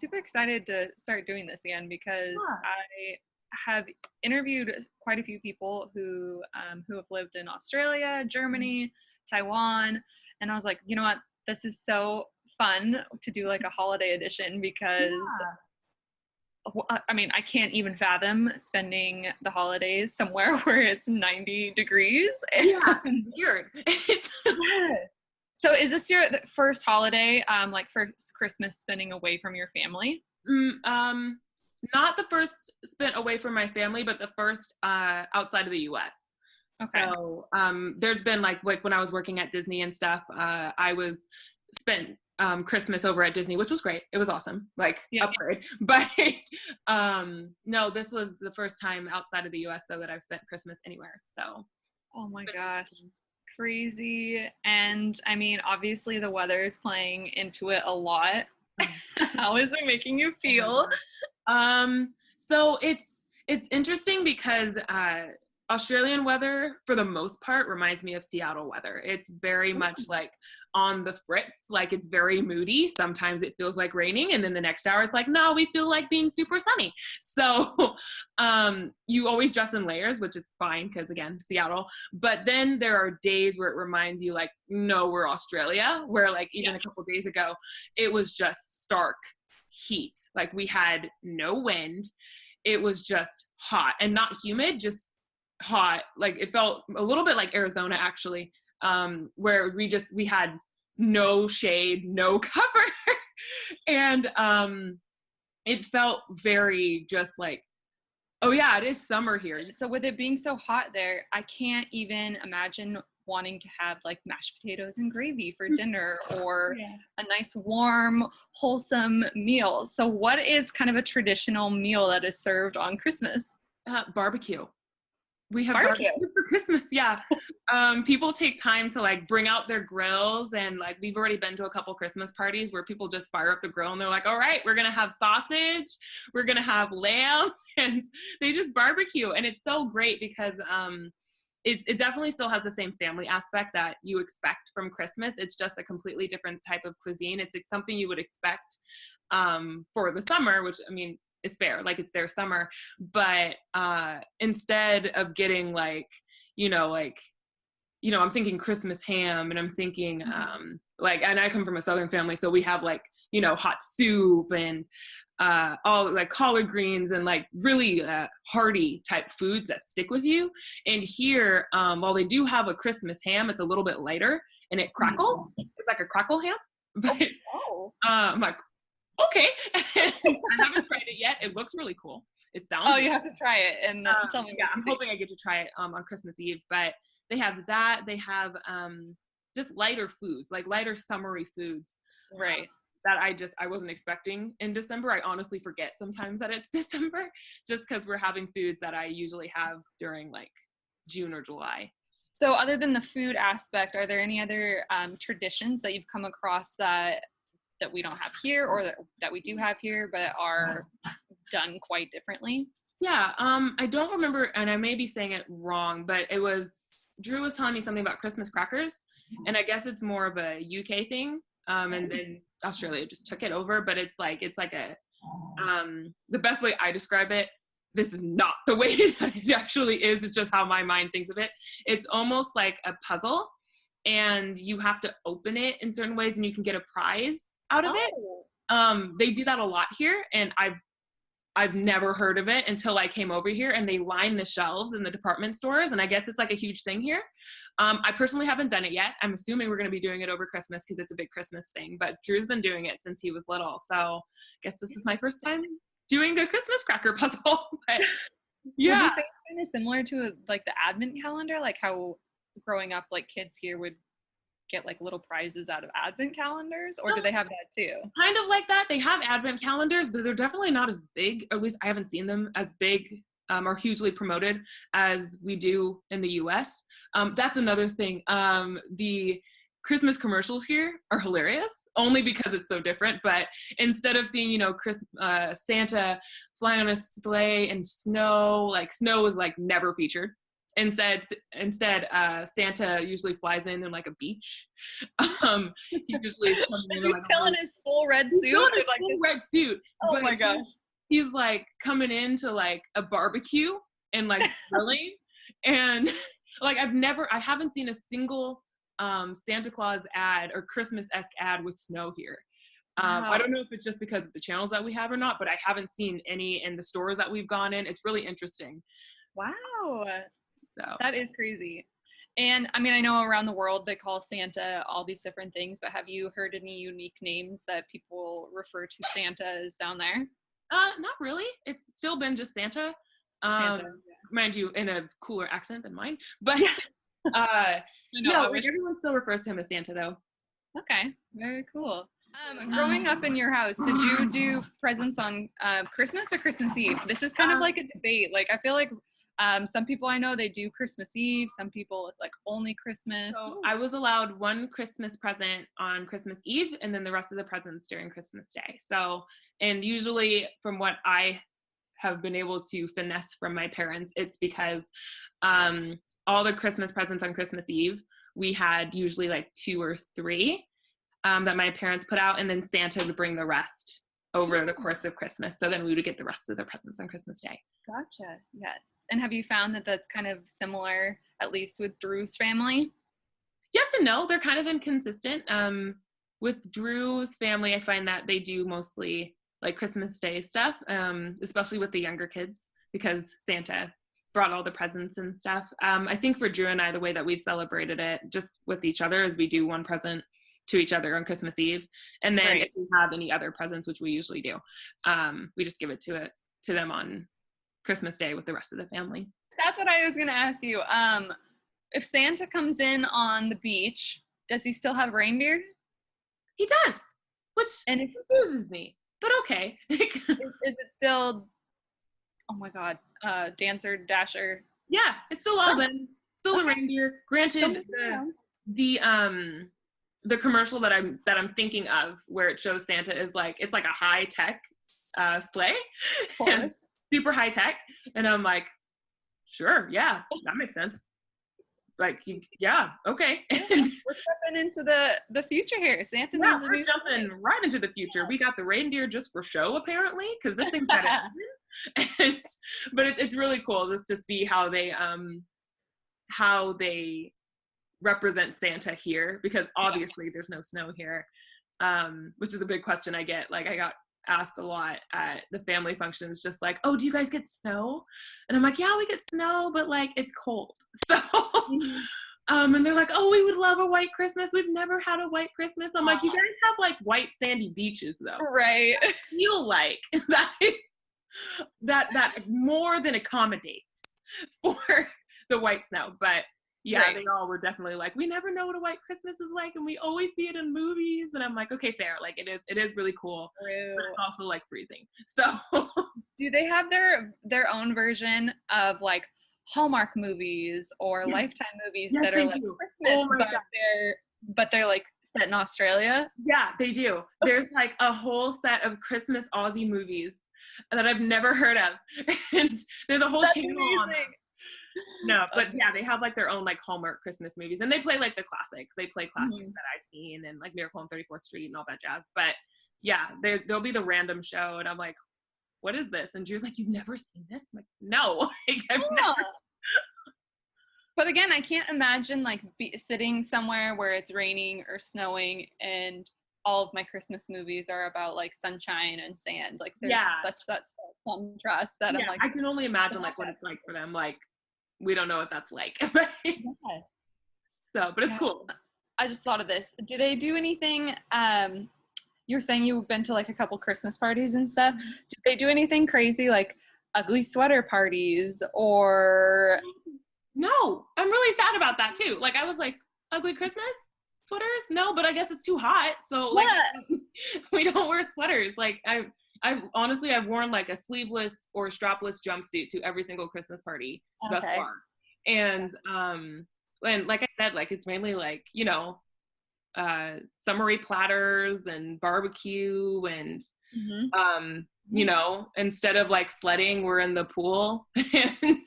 super excited to start doing this again because Yeah. I have interviewed quite a few people who have lived in Australia, Germany, Taiwan, and I was like, you know what, this is so fun to do like a holiday edition because Yeah. I mean, I can't even fathom spending the holidays somewhere where it's 90 degrees. Yeah. Weird. It's Yeah. So is this your first holiday, like first Christmas spending away from your family? not the first spent away from my family, but the first outside of the US. Okay. So there's been like when I was working at Disney and stuff, I was spent Christmas over at Disney, which was great. It was awesome, like Yeah. upgrade. But no, this was the first time outside of the US though that I've spent Christmas anywhere. So Oh my gosh. Crazy. And I mean, obviously the weather is playing into it a lot. How is it making you feel? So it's interesting because Australian weather, for the most part, reminds me of Seattle weather. It's very much like on the fritz, like it's very moody. Sometimes it feels like raining, and then the next hour it's like, no, we feel like being super sunny. So you always dress in layers, which is fine because again, Seattle. But then there are days where it reminds you like, no, we're Australia, where like even a couple days ago, it was just stark heat. Like we had no wind. It was just hot and not humid, just hot. Like it felt a little bit like Arizona actually, where we had no shade, no cover. And it felt very just like, oh yeah, it is summer here. So with it being so hot there, I can't even imagine wanting to have like mashed potatoes and gravy for dinner or a nice warm wholesome meal. So what is kind of a traditional meal that is served on Christmas? Barbecue. We have Barbecue for Christmas. Yeah. People take time to like bring out their grills, and like we've already been to a couple Christmas parties where people just fire up the grill and they're like, all right, we're going to have sausage, we're going to have lamb, and they just barbecue. And it's so great because it definitely still has the same family aspect that you expect from Christmas. It's just a completely different type of cuisine. It's like something you would expect for the summer, which I mean, is fair, like it's their summer, but instead of getting like, I'm thinking Christmas ham, and I'm thinking and I come from a Southern family, so we have like, hot soup and all like collard greens and like really hearty type foods that stick with you. And here, while they do have a Christmas ham, it's a little bit lighter and it crackles. It's like a crackle ham, but I'm like, okay. I haven't tried it yet. It looks really cool. It sounds you have to try it and tell me. Yeah, I'm hoping I get to try it on Christmas Eve. But they have that. They have just lighter foods, like lighter summery foods, right? That I wasn't expecting in December. I honestly forget sometimes that it's December, just because we're having foods that I usually have during like June or July. So, other than the food aspect, are there any other traditions that you've come across that we don't have here, or that we do have here but are done quite differently? Yeah, I don't remember, and I may be saying it wrong, but Drew was telling me something about Christmas crackers, and I guess it's more of a UK thing, and then Australia just took it over. But it's like a the best way I describe it, this is not the way that it actually is, it's just how my mind thinks of it. It's almost like a puzzle, and you have to open it in certain ways, and you can get a prize out of it. They do that a lot here, and I've never heard of it until I came over here, and they line the shelves in the department stores, and I guess it's like a huge thing here. I personally haven't done it yet. I'm assuming we're going to be doing it over Christmas because it's a big Christmas thing, but Drew's been doing it since he was little, so I guess this is my first time doing a Christmas cracker puzzle. But yeah. Would you say it's kind of similar to like the advent calendar, like how growing up like kids here would get like little prizes out of advent calendars, or do they have that too? Kind of like that. They have advent calendars, but they're definitely not as big, or at least I haven't seen them as big or hugely promoted as we do in the US. That's another thing. The Christmas commercials here are hilarious, only because it's so different. But instead of seeing, Santa flying on a sleigh and snow is like never featured Instead, Santa usually flies in like a beach. He usually is coming in He's like still in his full red suit. Still in his full red suit. Oh my gosh. He's like coming into like a barbecue and like grilling, and like I haven't seen a single Santa Claus ad or Christmas-esque ad with snow here. Wow. I don't know if it's just because of the channels that we have or not, but I haven't seen any in the stores that we've gone in. It's really interesting. Wow. So that is crazy. And I mean, I know around the world they call Santa all these different things, but have you heard any unique names that people refer to Santa as down there? Not really. It's still been just Santa. Mind you, in a cooler accent than mine. But everyone still refers to him as Santa though. Okay, very cool. Growing up in your house, did you do presents on Christmas or Christmas Eve? This is kind of like a debate. Like, I feel like some people I know, they do Christmas Eve. Some people, it's like only Christmas. So I was allowed one Christmas present on Christmas Eve and then the rest of the presents during Christmas Day. So, and usually from what I have been able to finesse from my parents, it's because all the Christmas presents on Christmas Eve, we had usually like 2 or 3 that my parents put out, and then Santa would bring the rest over the course of Christmas. So then we would get the rest of the presents on Christmas Day. Gotcha. Yes. And have you found that that's kind of similar, at least with Drew's family? Yes and no. They're kind of inconsistent. With Drew's family, I find that they do mostly like Christmas Day stuff, especially with the younger kids, because Santa brought all the presents and stuff. I think for Drew and I, the way that we've celebrated it just with each other is we do one present to each other on Christmas Eve. And then if we have any other presents, which we usually do, we just give it to them on Christmas Day with the rest of the family. That's what I was going to ask you. If Santa comes in on the beach, does he still have reindeer? He does, which confuses me, but okay. is it still, oh my God, Dancer, Dasher? Yeah, it's still all them. Still the reindeer. Granted, the commercial that I'm thinking of where it shows Santa is like, it's like a high tech sleigh, and super high tech, and I'm like, sure, yeah, that makes sense. Like, yeah, okay. We're stepping into the future here. Santa needs a new jumping sleigh. Right into the future. Yeah. We got the reindeer just for show, apparently, because this thing's got it. But it's really cool just to see how they represent Santa here, because obviously there's no snow here, which is a big question I get. Like, I got asked a lot at the family functions, just like, oh, do you guys get snow? And I'm like, yeah, we get snow, but like it's cold. So and they're like, oh, we would love a white Christmas. We've never had a white Christmas. I'm like, you guys have like white sandy beaches though, right? I feel like that more than accommodates for the white snow. But yeah, right. They all were definitely like, we never know what a white Christmas is like, and we always see it in movies. And I'm like, okay, fair. Like, it is really cool, but it's also like freezing. So do they have their own version of like Hallmark movies or Lifetime movies that are like Christmas, but they're like set in Australia? Yeah, they do. There's like a whole set of Christmas Aussie movies that I've never heard of, and there's a whole channel on them. No, but yeah, they have like their own like Hallmark Christmas movies, and they play like the classics. They play classics that I've seen, and like Miracle on 34th Street and all that jazz. But yeah, there'll be the random show, and I'm like, what is this? And Drew's like, you've never seen this? I'm like, no. Like, I've never. But again, I can't imagine like sitting somewhere where it's raining or snowing, and all of my Christmas movies are about like sunshine and sand. Like, there's such that contrast that I'm like, I can only imagine like what it's like for them. Like, we don't know what that's like. So, but it's cool. I just thought of this. Do they do anything? You're saying you've been to like a couple Christmas parties and stuff. Do they do anything crazy like ugly sweater parties or? No, I'm really sad about that too. Like, I was like, ugly Christmas sweaters? No, but I guess it's too hot. So like, we don't wear sweaters. Like, I've worn like a sleeveless or strapless jumpsuit to every single Christmas party thus far. And like I said, like it's mainly like, you know, summery platters and barbecue and you know, instead of like sledding, we're in the pool. And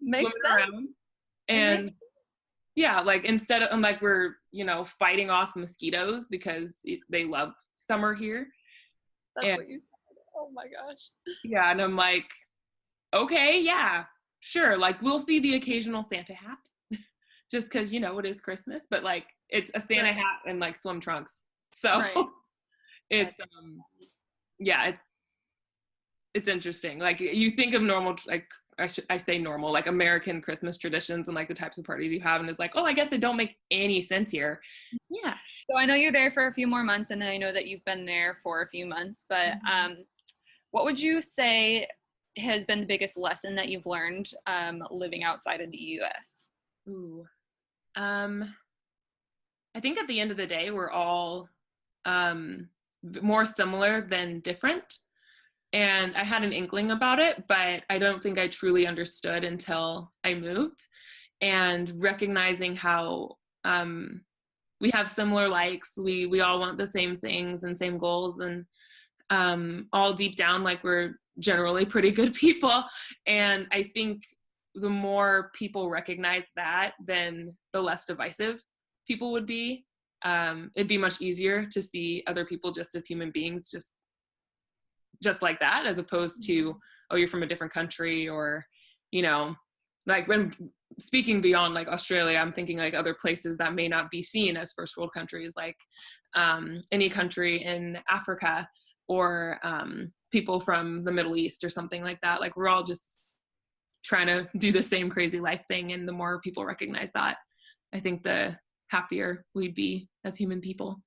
Makes swimming sense. around. And yeah, like instead of like we're, you know, fighting off mosquitoes because they love summer here. That's And what you said. Oh my gosh. yeah, and I'm like, okay, yeah, sure. Like we'll see the occasional Santa hat just because, you know, it is Christmas, but like it's a Santa Right. hat and like swim trunks. So Right. it's yeah, it's interesting. Like you think of normal, like I say normal, like American Christmas traditions and like the types of parties you have, and it's like, oh, I guess they don't make any sense here. Yeah. So I know you're there for a few more months, and I know that you've been there for a few months, but what would you say has been the biggest lesson that you've learned living outside of the US? Ooh. I think at the end of the day, we're all more similar than different. And I had an inkling about it, but I don't think I truly understood until I moved, and recognizing how we have similar likes. We all want the same things and same goals, and all deep down, like we're generally pretty good people. And I think the more people recognize that, then the less divisive people would be. It'd be much easier to see other people just as human beings, just like that, as opposed to, oh, you're from a different country, or, you know, like when speaking beyond like Australia, I'm thinking like other places that may not be seen as first world countries, like any country in Africa, or people from the Middle East or something like that. Like we're all just trying to do the same crazy life thing. And the more people recognize that, I think the happier we'd be as human people.